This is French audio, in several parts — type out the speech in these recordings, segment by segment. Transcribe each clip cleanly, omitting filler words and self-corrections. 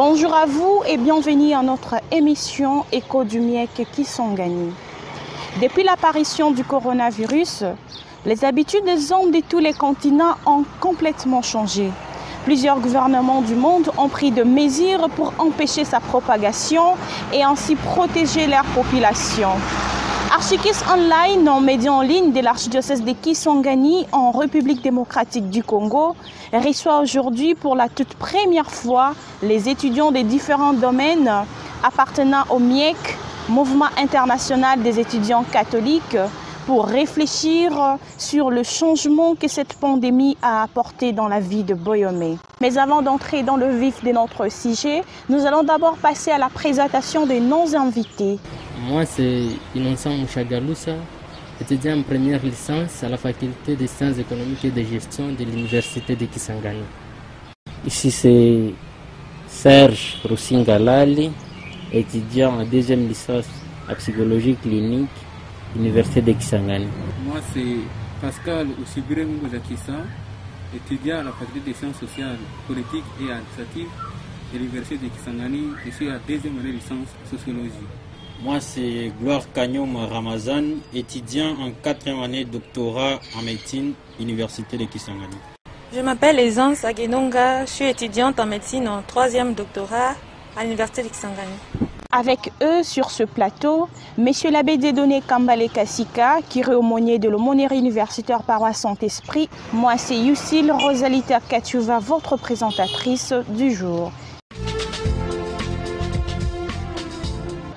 Bonjour à vous et bienvenue à notre émission Écho du Miek Kisangani. Depuis l'apparition du coronavirus, les habitudes des hommes de tous les continents ont complètement changé. Plusieurs gouvernements du monde ont pris des mesures pour empêcher sa propagation et ainsi protéger leur population. Archikis Online, un média en ligne de l'archidiocèse de Kisangani en République démocratique du Congo, reçoit aujourd'hui pour la toute première fois les étudiants des différents domaines appartenant au MIEC, Mouvement international des étudiants catholiques, pour réfléchir sur le changement que cette pandémie a apporté dans la vie de Boyomé. Mais avant d'entrer dans le vif de notre sujet, nous allons d'abord passer à la présentation de nos invités. Moi, c'est Innocent Mouchagaloussa, étudiant en première licence à la faculté des sciences économiques et de gestion de l'université de Kisangani. Ici, c'est Serge Roussingalali, étudiant en deuxième licence à psychologie clinique, université de Kisangani. Moi, c'est Pascal Oussibiré Moujakissa, étudiant à la faculté des sciences sociales, politiques et administratives de l'université de Kisangani. Je suis à deuxième année licence sociologie. Moi, c'est Gloire Kanyom Ramazan, étudiant en 4e année doctorat en médecine, université de Kisangani. Je m'appelle Aisance Agenonga, je suis étudiante en médecine en 3e doctorat à l'université de Kisangani. Avec eux sur ce plateau, M. l'abbé Dieudonné Kambale Kassika, curé aumônier de l'aumônerie universitaire paroisse Saint-Esprit. Moi, c'est Yusil Rosalita Katiuva, votre présentatrice du jour.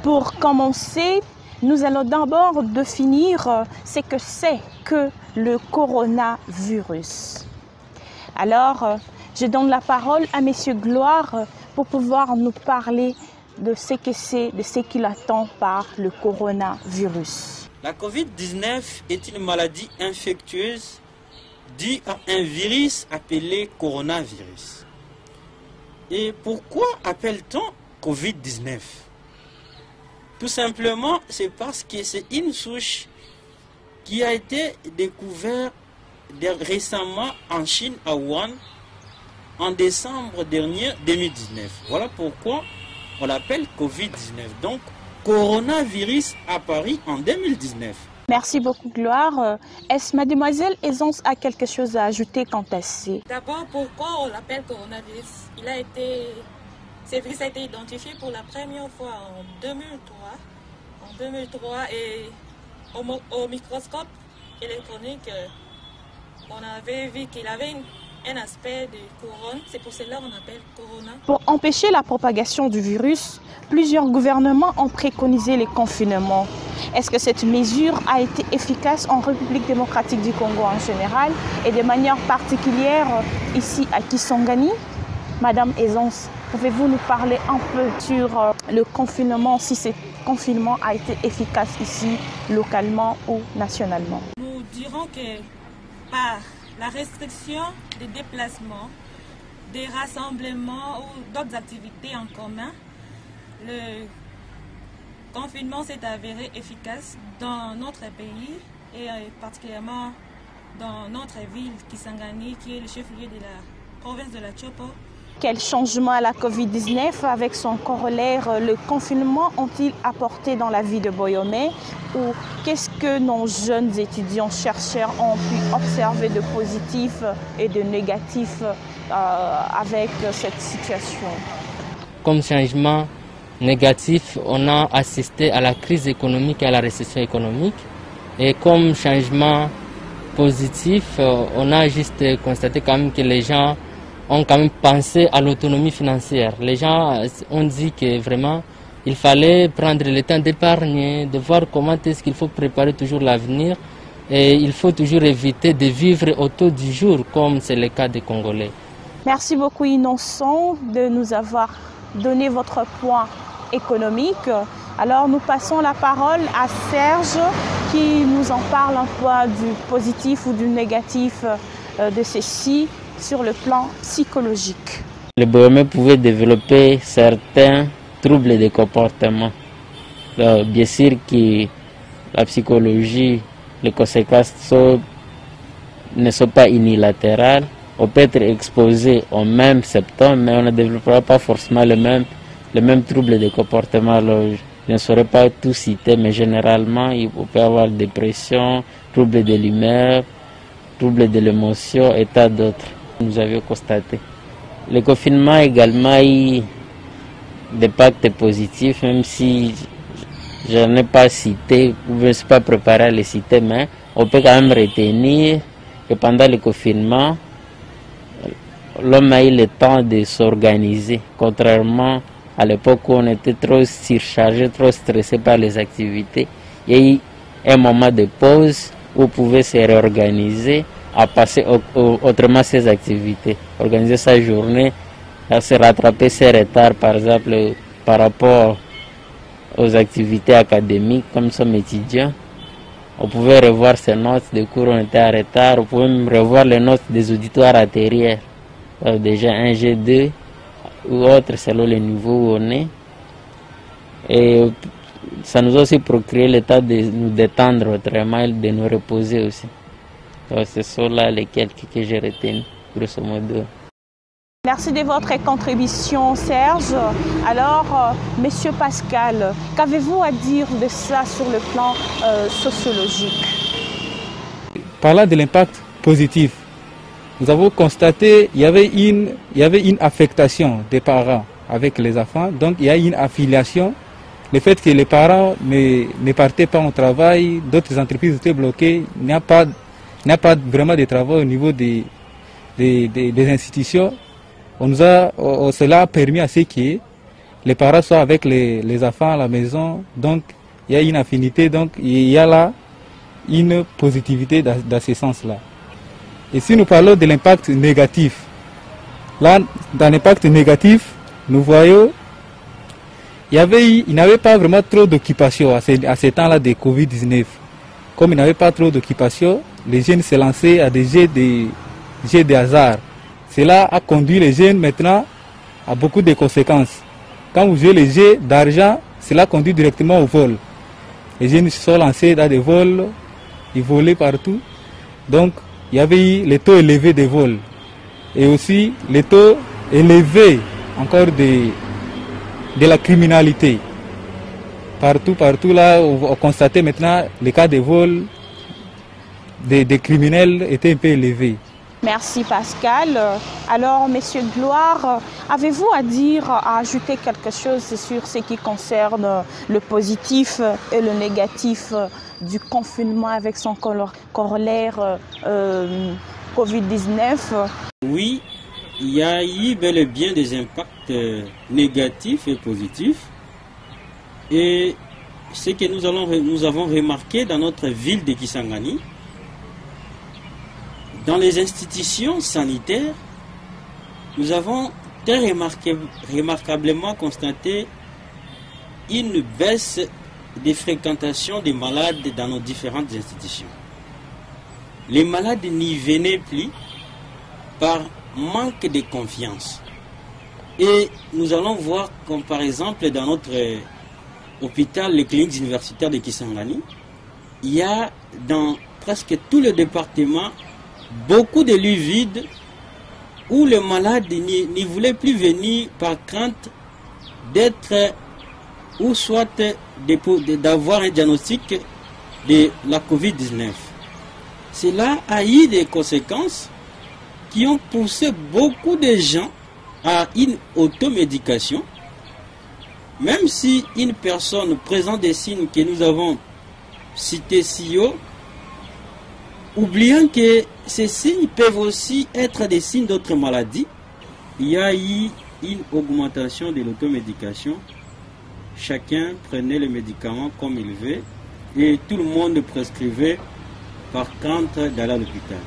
Pour commencer, nous allons d'abord définir ce que c'est que le coronavirus. Alors, je donne la parole à M. Gloire pour pouvoir nous parler de ce que c'est, de ce qu'il attend par le coronavirus. La COVID-19 est une maladie infectieuse due à un virus appelé coronavirus. Et pourquoi appelle-t-on COVID-19 ? Tout simplement, c'est parce que c'est une souche qui a été découverte récemment en Chine, à Wuhan, en décembre dernier 2019. Voilà pourquoi on l'appelle COVID-19. Donc, coronavirus apparu en 2019. Merci beaucoup, Gloire. Est-ce mademoiselle Aisance a quelque chose à ajouter quant à ça? D'abord, pourquoi on l'appelle coronavirus? Ce virus a été identifié pour la première fois en 2003. Et au microscope électronique, on avait vu qu'il avait un aspect de couronne, c'est pour cela qu'on appelle corona. Pour empêcher la propagation du virus, plusieurs gouvernements ont préconisé les confinements. Est-ce que cette mesure a été efficace en République démocratique du Congo en général et de manière particulière ici à Kisangani? Madame Aisance, pouvez-vous nous parler un peu sur le confinement, si ce confinement a été efficace ici, localement ou nationalement? Nous dirons que par la restriction des déplacements, des rassemblements ou d'autres activités en commun, le confinement s'est avéré efficace dans notre pays et particulièrement dans notre ville Kisangani, qui est le chef-lieu de la province de la Chopo. Quel changement à la COVID-19 avec son corollaire, le confinement, ont-ils apporté dans la vie de Boyomé? Ou qu'est-ce que nos jeunes étudiants chercheurs ont pu observer de positif et de négatif avec cette situation? Comme changement négatif, on a assisté à la crise économique et à la récession économique. Et comme changement positif, on a juste constaté quand même que les gens ont quand même pensé à l'autonomie financière. Les gens ont dit que vraiment il fallait prendre le temps d'épargner, de voir comment est-ce qu'il faut préparer toujours l'avenir et il faut toujours éviter de vivre au taux du jour comme c'est le cas des Congolais. Merci beaucoup Innocent de nous avoir donné votre point économique. Alors nous passons la parole à Serge qui nous en parle un peu du positif ou du négatif de ceci sur le plan psychologique. Le Boyomé pouvait développer certains troubles de comportement. Bien sûr que la psychologie, les conséquences ne sont pas unilatérales, on peut être exposé aux mêmes symptômes, mais on ne développera pas forcément les mêmes troubles de comportement. Alors, je ne saurais pas tout citer, mais généralement, on peut avoir dépression, troubles de l'humeur, troubles de l'émotion et tas d'autres. Nous avions constaté. Le confinement a également eu des impacts positifs, même si je n'ai pas cité, ou je ne suis pas préparé à les citer, mais on peut quand même retenir que pendant le confinement, l'homme a eu le temps de s'organiser, contrairement à l'époque où on était trop surchargé, trop stressé par les activités. Il y a eu un moment de pause où on pouvait se réorganiser, à passer autrement ses activités, organiser sa journée, à se rattraper ses retards, par exemple, par rapport aux activités académiques, comme sommes étudiants. On pouvait revoir ses notes de cours, on était en retard, on pouvait même revoir les notes des auditoires antérieurs, déjà un G2 ou autre selon le niveau où on est. Et ça nous a aussi procuré le temps de nous détendre autrement et de nous reposer aussi. Donc, ce sont là les quelques que j'ai retenus, grosso modo. Merci de votre contribution, Serge. Alors, Monsieur Pascal, qu'avez-vous à dire de ça sur le plan sociologique? Parlant de l'impact positif, nous avons constaté qu'il y avait une affectation des parents avec les enfants, donc il y a une affiliation. Le fait que les parents ne partaient pas au travail, d'autres entreprises étaient bloquées, il n'y a pas vraiment de travail au niveau des institutions. Cela a permis à ce que les parents soient avec les enfants à la maison, donc il y a une affinité, donc il y a là une positivité dans ce sens-là. Et si nous parlons de l'impact négatif, là, dans l'impact négatif, nous voyons il n'avait pas vraiment trop d'occupation à ces temps-là de Covid-19. Comme il n'avait pas trop d'occupation, les jeunes se lançaient à des jeux de hasard. Cela a conduit les jeunes maintenant à beaucoup de conséquences. Quand vous jouez les jeux d'argent, cela conduit directement au vol. Les jeunes se sont lancés dans des vols, ils volaient partout. Donc, il y avait eu les taux élevés de vols. Et aussi les taux élevés encore de la criminalité. Partout là, on constatait maintenant les cas de vol des criminels étaient un peu élevés. Merci Pascal. Alors, Monsieur Gloire, avez-vous à ajouter quelque chose sur ce qui concerne le positif et le négatif du confinement avec son corollaire Covid-19? Oui, il y a eu bel et bien des impacts négatifs et positifs. Et ce que nous avons remarqué dans notre ville de Kisangani, dans les institutions sanitaires, nous avons très remarquablement constaté une baisse des fréquentations des malades dans nos différentes institutions. Les malades n'y venaient plus par manque de confiance. Et nous allons voir comme par exemple dans notre hôpital, les cliniques universitaires de Kisangani, il y a dans presque tout le département beaucoup de lits vides où les malades n'y voulaient plus venir par crainte d'être ou soit d'avoir un diagnostic de la Covid-19. Cela a eu des conséquences qui ont poussé beaucoup de gens à une automédication. Même si une personne présente des signes que nous avons cités si haut, oubliant que ces signes peuvent aussi être des signes d'autres maladies, il y a eu une augmentation de l'automédication. Chacun prenait les médicaments comme il veut et tout le monde prescrivait par crainte d'aller à l'hôpital.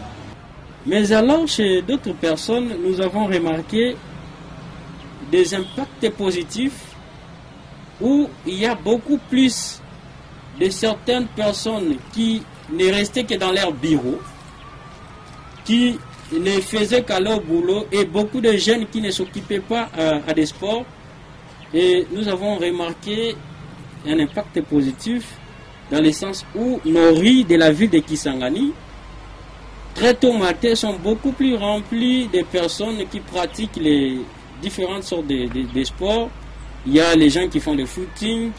Mais alors, chez d'autres personnes, nous avons remarqué des impacts positifs où il y a beaucoup plus de certaines personnes qui ne restaient que dans leur bureau, qui ne faisaient qu'à leur boulot, et beaucoup de jeunes qui ne s'occupaient pas à des sports. Et nous avons remarqué un impact positif dans le sens où nos rues de la ville de Kisangani, très tôt matin sont beaucoup plus remplis de personnes qui pratiquent les différentes sortes de sports. Il y a les gens qui font le footing,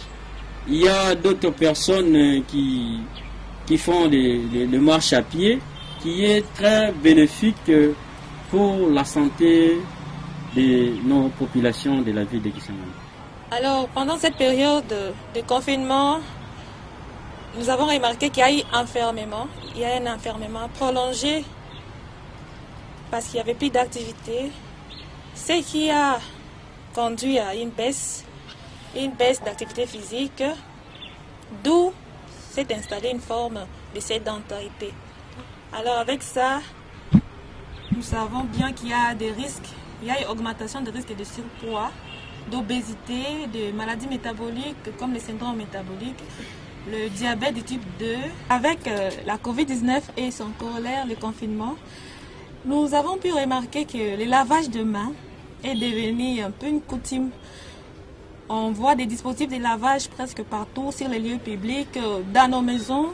il y a d'autres personnes qui font le marche à pied, qui est très bénéfique pour la santé de nos populations de la ville de Kisangani. Alors, pendant cette période de confinement, nous avons remarqué qu'il y a eu un enfermement prolongé parce qu'il n'y avait plus d'activité, ce qui a conduit à une baisse d'activité physique, d'où s'est installée une forme de sédentarité. Alors avec ça, nous savons bien qu'il y a des risques, il y a une augmentation des risques de surpoids, d'obésité, de maladies métaboliques comme le syndrome métabolique, le diabète du type 2. Avec la Covid-19 et son corollaire, le confinement, nous avons pu remarquer que le lavage de mains est devenu un peu une coutume. On voit des dispositifs de lavage presque partout sur les lieux publics, dans nos maisons,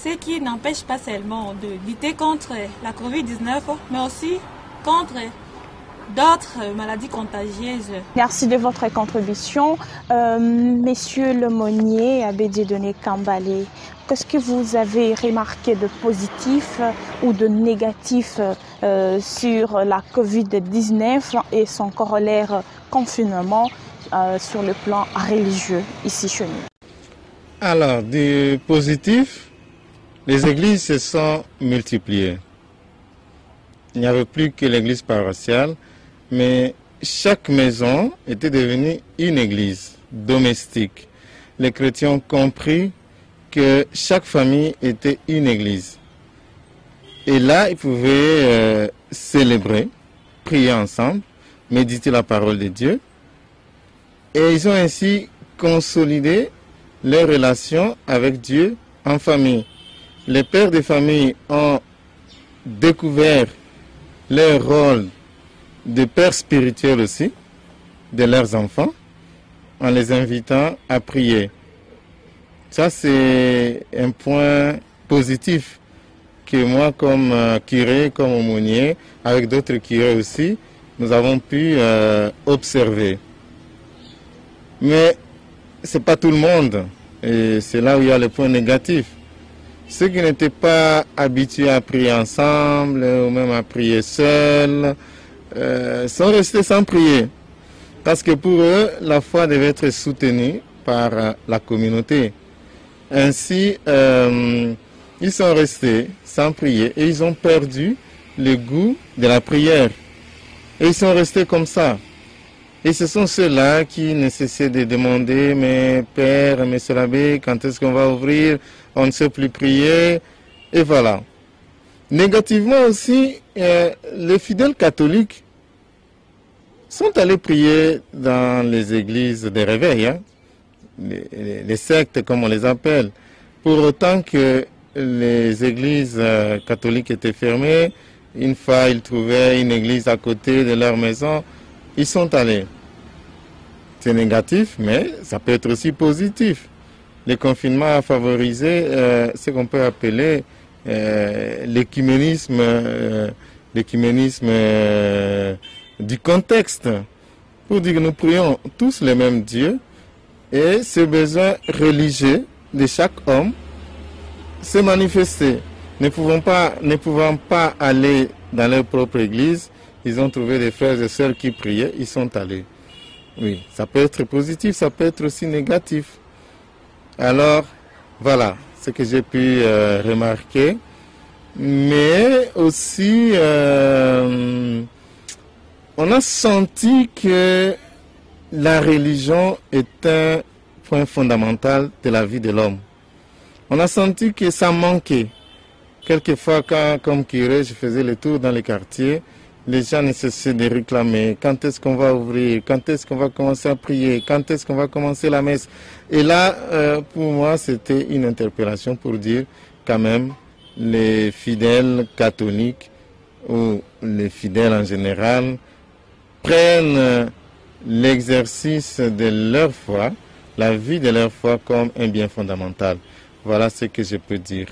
ce qui n'empêche pas seulement de lutter contre la Covid-19, mais aussi contre d'autres maladies contagieuses. Merci de votre contribution. Monsieur Lemonnier, Abedjedone Kambale, qu'est-ce que vous avez remarqué de positif ou de négatif sur la Covid-19 et son corollaire confinement sur le plan religieux ici chez nous? Alors, du positif, les églises se sont multipliées. Il n'y avait plus que l'église paroissiale, mais chaque maison était devenue une église domestique. Les chrétiens ont compris que chaque famille était une église. Et là, ils pouvaient célébrer, prier ensemble, méditer la parole de Dieu. Et ils ont ainsi consolidé leurs relations avec Dieu en famille. Les pères de famille ont découvert leur rôle de père spirituel aussi, de leurs enfants, en les invitant à prier. Ça, c'est un point positif que moi, comme curé, comme aumônier, avec d'autres curés aussi, nous avons pu observer. Mais ce n'est pas tout le monde, et c'est là où il y a le point négatif. Ceux qui n'étaient pas habitués à prier ensemble, ou même à prier seuls, sont restés sans prier. Parce que pour eux, la foi devait être soutenue par la communauté. Ainsi, ils sont restés sans prier et ils ont perdu le goût de la prière. Et ils sont restés comme ça. Et ce sont ceux-là qui nécessitent de demander, mais Père, Monsieur l'abbé, quand est-ce qu'on va ouvrir? On ne sait plus prier. Et voilà. Négativement aussi, les fidèles catholiques sont allés prier dans les églises de réveil, hein, les sectes comme on les appelle. Pour autant que les églises catholiques étaient fermées, une fois ils trouvaient une église à côté de leur maison, ils sont allés. C'est négatif, mais ça peut être aussi positif. Le confinement a favorisé ce qu'on peut appeler l'écuménisme du contexte. Pour dire que nous prions tous le même Dieu et ce besoin religieux de chaque homme s'est manifesté. Ne pouvant pas aller dans leur propre église, ils ont trouvé des frères et sœurs qui priaient, ils sont allés. Oui, ça peut être positif, ça peut être aussi négatif. Alors, voilà ce que j'ai pu remarquer. Mais aussi, on a senti que la religion est un point fondamental de la vie de l'homme. On a senti que ça manquait. Quelquefois, quand, comme curé, je faisais le tour dans les quartiers, les gens ne cessaient de réclamer quand est-ce qu'on va ouvrir, quand est-ce qu'on va commencer à prier, quand est-ce qu'on va commencer la messe. Et là, pour moi, c'était une interpellation pour dire quand même les fidèles catholiques ou les fidèles en général prennent l'exercice de leur foi, la vie de leur foi comme un bien fondamental. Voilà ce que je peux dire.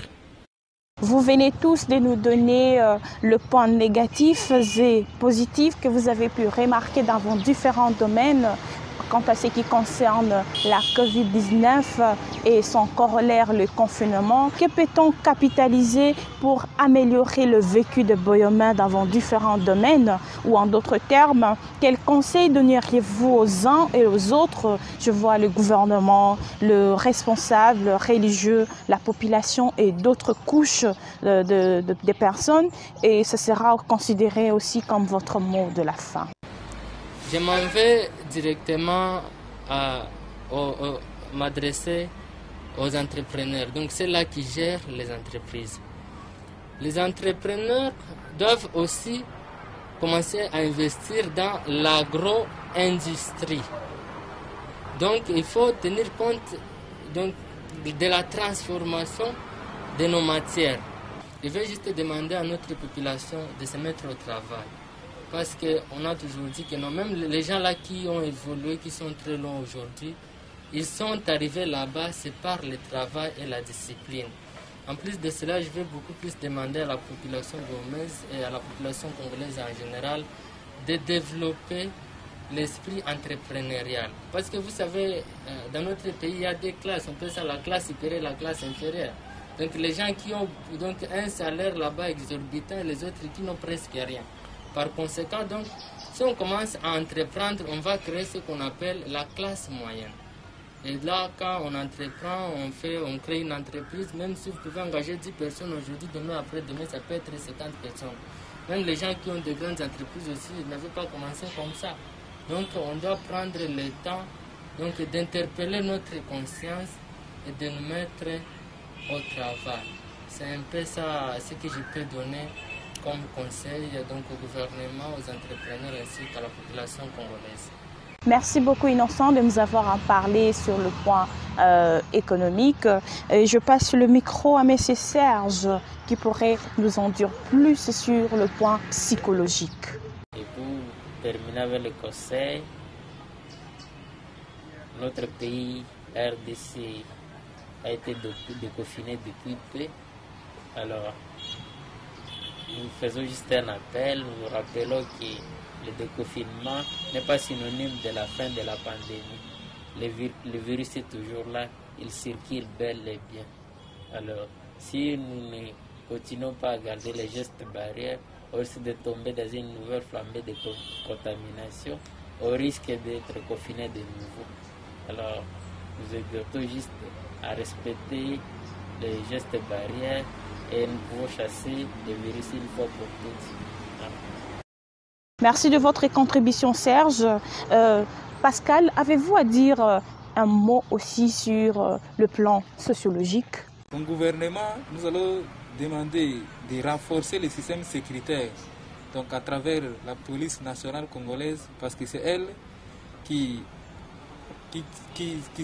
Vous venez tous de nous donner le point négatif et positif que vous avez pu remarquer dans vos différents domaines quant à ce qui concerne la COVID-19 et son corollaire, le confinement. Que peut-on capitaliser pour améliorer le vécu de Boyoma dans vos différents domaines? Ou en d'autres termes, quels conseils donneriez-vous aux uns et aux autres? Je vois le gouvernement, le responsable religieux, la population et d'autres couches de personnes. Et ce sera considéré aussi comme votre mot de la fin. Je m'en vais directement m'adresser aux entrepreneurs. Donc c'est là qui gèrent les entreprises. Les entrepreneurs doivent aussi commencer à investir dans l'agro-industrie. Donc il faut tenir compte de la transformation de nos matières. Je vais juste demander à notre population de se mettre au travail. Parce qu'on a toujours dit que non, même les gens là qui ont évolué, qui sont très longs aujourd'hui, ils sont arrivés là-bas, c'est par le travail et la discipline. En plus de cela, je vais beaucoup plus demander à la population burundaise et à la population congolaise en général de développer l'esprit entrepreneurial. Parce que vous savez, dans notre pays, il y a deux classes. On peut ça la classe supérieure et la classe inférieure. Donc les gens qui ont un salaire là-bas exorbitant et les autres qui n'ont presque rien. Par conséquent, donc, si on commence à entreprendre, on va créer ce qu'on appelle la classe moyenne. Et là, quand on entreprend, on crée une entreprise, même si vous pouvez engager 10 personnes aujourd'hui, demain, après-demain, ça peut être 50 personnes. Même les gens qui ont de grandes entreprises aussi n'avaient pas commencé comme ça. Donc, on doit prendre le temps d'interpeller notre conscience et de nous mettre au travail. C'est un peu ça ce que je peux donner comme conseil au gouvernement, aux entrepreneurs ainsi qu'à la population congolaise. Merci beaucoup Innocent de nous avoir en parlé sur le point économique. Je passe le micro à M. Serge qui pourrait nous en dire plus sur le point psychologique. Et pour terminer avec le conseil, notre pays, RDC, a été déconfiné depuis peu. Alors, nous faisons juste un appel, nous rappelons que le déconfinement n'est pas synonyme de la fin de la pandémie. Le virus est toujours là, il circule bel et bien. Alors, si nous ne continuons pas à garder les gestes barrières, on risque de tomber dans une nouvelle flambée de contamination, on risque d'être confiné de nouveau. Alors, nous exhortons juste à respecter les gestes barrières et nous pouvons chasser le virus une fois pour toutes. Merci de votre contribution, Serge. Pascal, avez-vous à dire un mot aussi sur le plan sociologique? Au gouvernement, nous allons demander de renforcer le système sécuritaire, donc à travers la police nationale congolaise, parce que c'est elle qui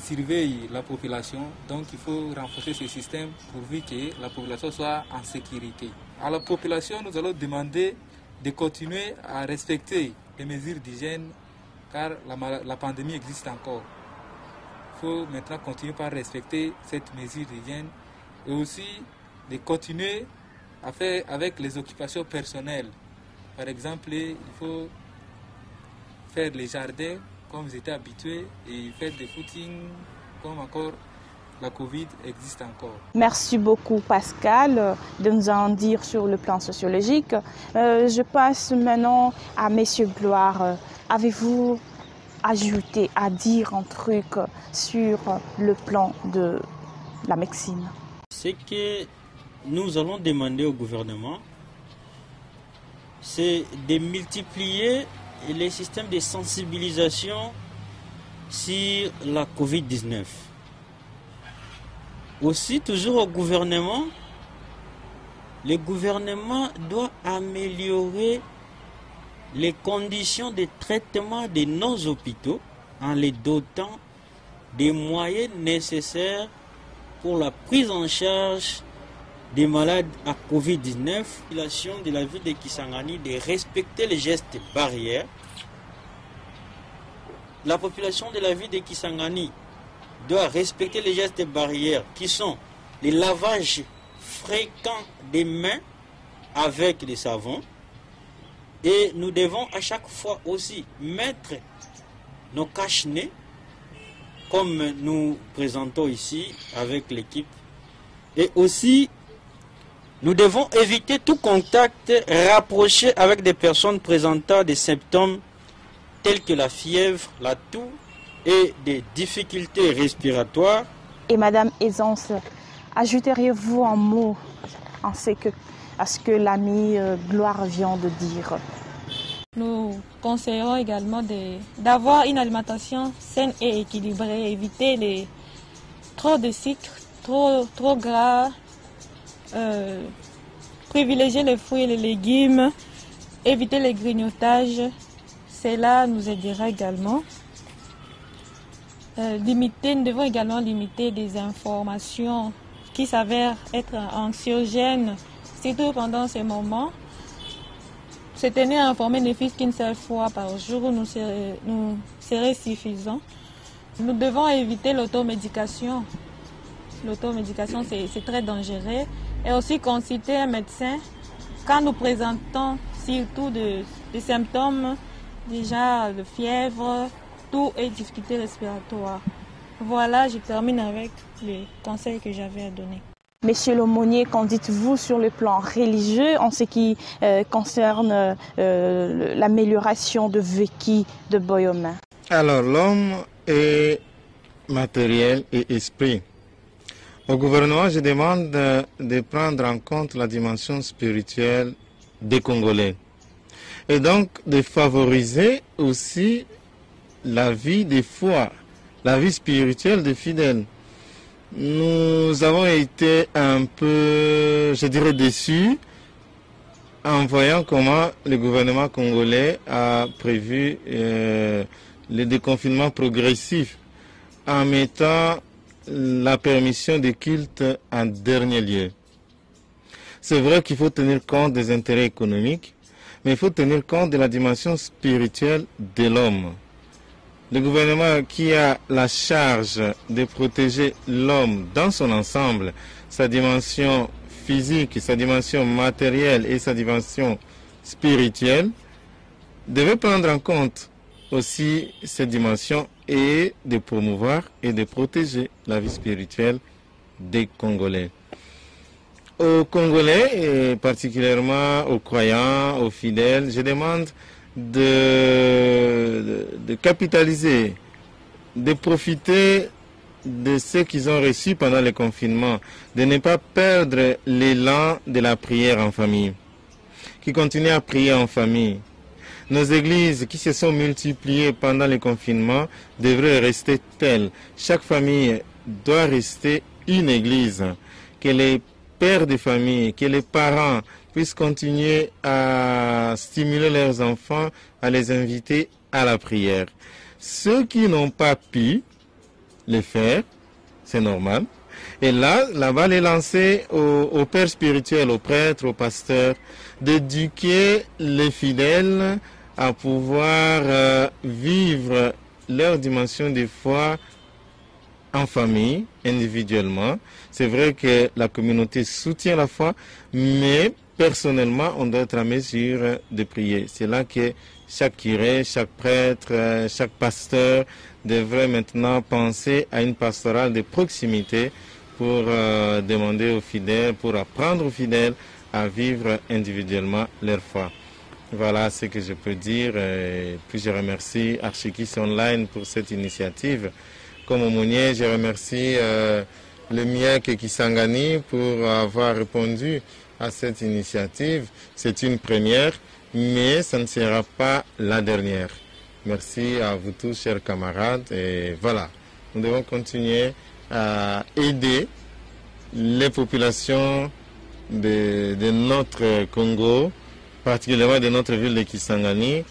surveille la population. Donc il faut renforcer ce système pourvu que la population soit en sécurité. À la population, nous allons demander de continuer à respecter les mesures d'hygiène car la pandémie existe encore. Il faut maintenant continuer par respecter cette mesure d'hygiène et aussi de continuer à faire avec les occupations personnelles. Par exemple, il faut faire les jardins comme vous étiez habitués et faire des footings comme encore la Covid existe encore. Merci beaucoup Pascal de nous en dire sur le plan sociologique. Je passe maintenant à Monsieur Gloire. Avez-vous ajouté à dire un truc sur le plan de la médecine? Ce que nous allons demander au gouvernement, c'est de multiplier les systèmes de sensibilisation sur la Covid-19. Aussi, toujours au gouvernement, le gouvernement doit améliorer les conditions de traitement de nos hôpitaux en les dotant des moyens nécessaires pour la prise en charge des malades à Covid-19. La population de la ville de Kisangani de respecter les gestes barrières. La population de la ville de Kisangani doit respecter les gestes barrières qui sont les lavages fréquent des mains avec les savons. Et nous devons à chaque fois aussi mettre nos cache-nez, comme nous présentons ici avec l'équipe. Et aussi, nous devons éviter tout contact rapproché avec des personnes présentant des symptômes tels que la fièvre, la toux et des difficultés respiratoires. Et Madame Aisance, ajouteriez-vous un mot à ce que l'ami Gloire vient de dire? Nous conseillons également d'avoir une alimentation saine et équilibrée, éviter trop de sucre, trop gras, privilégier les fruits et les légumes, éviter les grignotages. Cela nous aidera également. Nous devons également limiter des informations qui s'avèrent être anxiogènes, surtout pendant ces moments. Se tenir informé ne fût qu'une seule fois par jour nous serait suffisant. Nous devons éviter l'automédication. L'automédication, c'est très dangereux. Et aussi consulter un médecin quand nous présentons surtout des symptômes déjà de fièvre, toux et difficultés respiratoires. Voilà, je termine avec les conseils que j'avais à donner. Monsieur l'aumônier, qu'en dites-vous sur le plan religieux en ce qui concerne l'amélioration de vécu de Boyoma? Alors, l'homme est matériel et esprit. Au gouvernement, je demande de prendre en compte la dimension spirituelle des Congolais et donc de favoriser aussi la vie des foi, la vie spirituelle des fidèles. Nous avons été un peu, je dirais, déçus en voyant comment le gouvernement congolais a prévu le déconfinement progressif en mettant la permission des cultes en dernier lieu. C'est vrai qu'il faut tenir compte des intérêts économiques, mais il faut tenir compte de la dimension spirituelle de l'homme. Le gouvernement qui a la charge de protéger l'homme dans son ensemble, sa dimension physique, sa dimension matérielle et sa dimension spirituelle, devait prendre en compte aussi cette dimension et de promouvoir et de protéger la vie spirituelle des Congolais. Aux Congolais, et particulièrement aux croyants, aux fidèles, je demande de capitaliser, de profiter de ce qu'ils ont reçu pendant le confinement, de ne pas perdre l'élan de la prière en famille, qui continue à prier en famille. Nos églises qui se sont multipliées pendant le confinement devraient rester telles. Chaque famille doit rester une église, que les pères de famille, que les parents puissent continuer à stimuler leurs enfants, à les inviter à la prière. Ceux qui n'ont pas pu le faire, c'est normal. Et là balle est lancée aux pères spirituels, aux prêtres, aux pasteurs, d'éduquer les fidèles à pouvoir vivre leur dimension de foi en famille, individuellement. C'est vrai que la communauté soutient la foi, mais personnellement, on doit être en mesure de prier. C'est là que chaque curé, chaque prêtre, chaque pasteur devrait maintenant penser à une pastorale de proximité pour demander aux fidèles, pour apprendre aux fidèles à vivre individuellement leur foi. Voilà ce que je peux dire. Et puis je remercie Archikis Online pour cette initiative. Comme aumônier, je remercie le MIEC Kisangani pour avoir répondu à cette initiative. C'est une première, mais ça ne sera pas la dernière. Merci à vous tous, chers camarades. Et voilà, nous devons continuer à aider les populations de notre Congo, particulièrement de notre ville de Kisangani,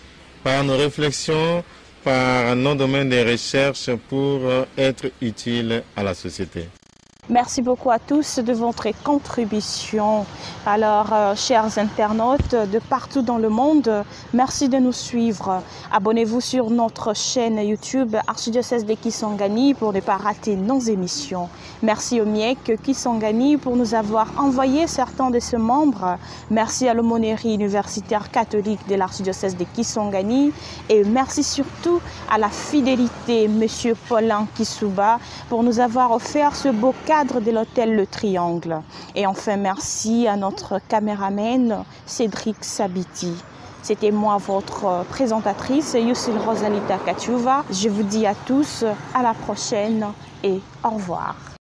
par nos réflexions, par nos domaines de recherche pour être utiles à la société. Merci beaucoup à tous de votre contribution. Alors, chers internautes de partout dans le monde, merci de nous suivre. Abonnez-vous sur notre chaîne YouTube Archidiocèse de Kisangani pour ne pas rater nos émissions. Merci au MIEC Kisangani pour nous avoir envoyé certains de ses membres. Merci à l'aumônerie universitaire catholique de l'Archidiocèse de Kisangani. Et merci surtout à la fidélité, M. Paulin Kisuba, pour nous avoir offert ce beau cadre de l'hôtel Le Triangle. Et enfin, merci à notre caméraman Cédric Sabiti. C'était moi, votre présentatrice, Yusil Rosalita Katiouva. Je vous dis à tous à la prochaine et au revoir.